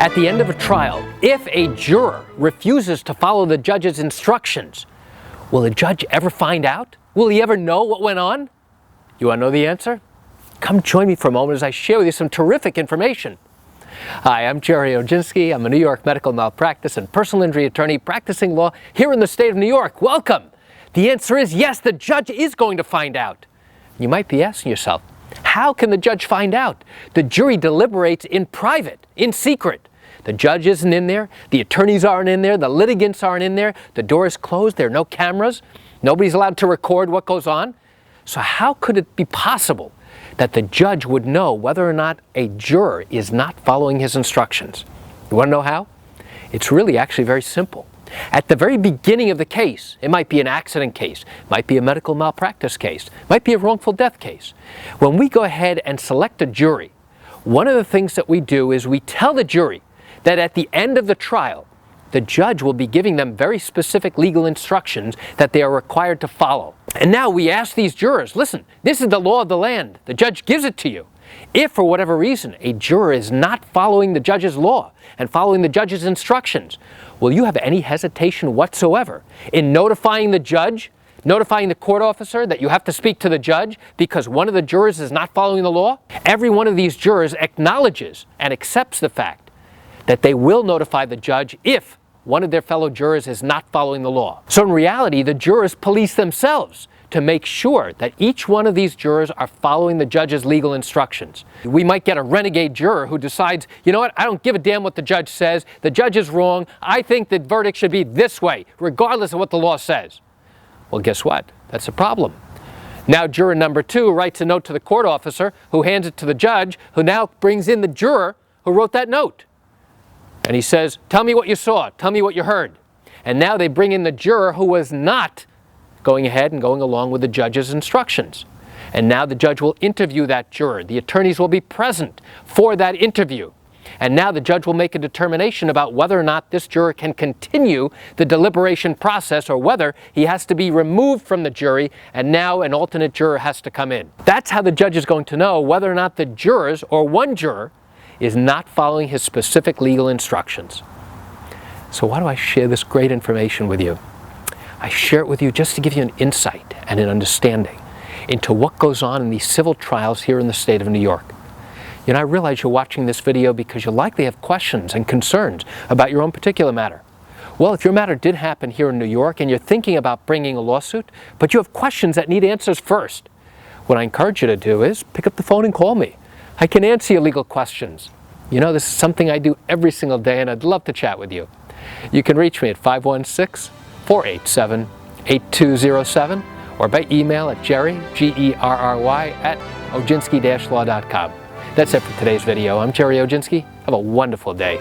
At the end of a trial, if a juror refuses to follow the judge's instructions, will the judge ever find out? Will he ever know what went on? You want to know the answer? Come join me for a moment as I share with you some terrific information. Hi, I'm Gerry Oginski. I'm a New York medical malpractice and personal injury attorney practicing law here in the state of New York. Welcome! The answer is yes, the judge is going to find out. You might be asking yourself, how can the judge find out? The jury deliberates in private, in secret. The judge isn't in there, the attorneys aren't in there, the litigants aren't in there, the door is closed, there are no cameras, nobody's allowed to record what goes on. So how could it be possible that the judge would know whether or not a juror is not following his instructions? You want to know how? It's really actually very simple. At the very beginning of the case, it might be an accident case, it might be a medical malpractice case, it might be a wrongful death case. When we go ahead and select a jury, one of the things that we do is we tell the jury that at the end of the trial, the judge will be giving them very specific legal instructions that they are required to follow. And now we ask these jurors, listen, this is the law of the land. The judge gives it to you. If, for whatever reason, a juror is not following the judge's law and following the judge's instructions, will you have any hesitation whatsoever in notifying the judge, notifying the court officer that you have to speak to the judge because one of the jurors is not following the law? Every one of these jurors acknowledges and accepts the fact that they will notify the judge if one of their fellow jurors is not following the law. So in reality, the jurors police themselves to make sure that each one of these jurors are following the judge's legal instructions. We might get a renegade juror who decides, you know what, I don't give a damn what the judge says, the judge is wrong, I think the verdict should be this way, regardless of what the law says. Well, guess what? That's a problem. Now juror number 2 writes a note to the court officer who hands it to the judge, who now brings in the juror who wrote that note. And he says, tell me what you saw, tell me what you heard. And now they bring in the juror who was not going ahead and going along with the judge's instructions. And now the judge will interview that juror. The attorneys will be present for that interview. And now the judge will make a determination about whether or not this juror can continue the deliberation process or whether he has to be removed from the jury and now an alternate juror has to come in. That's how the judge is going to know whether or not the jurors or one juror is not following his specific legal instructions. So why do I share this great information with you? I share it with you just to give you an insight and an understanding into what goes on in these civil trials here in the state of New York. You know, I realize you're watching this video because you likely have questions and concerns about your own particular matter. Well, if your matter did happen here in New York and you're thinking about bringing a lawsuit, but you have questions that need answers first, what I encourage you to do is pick up the phone and call me. I can answer your legal questions. You know, this is something I do every single day and I'd love to chat with you. You can reach me at 516-487-8207 or by email at Gerry, Gerry, at oginski-law.com. That's it for today's video. I'm Gerry Oginski. Have a wonderful day.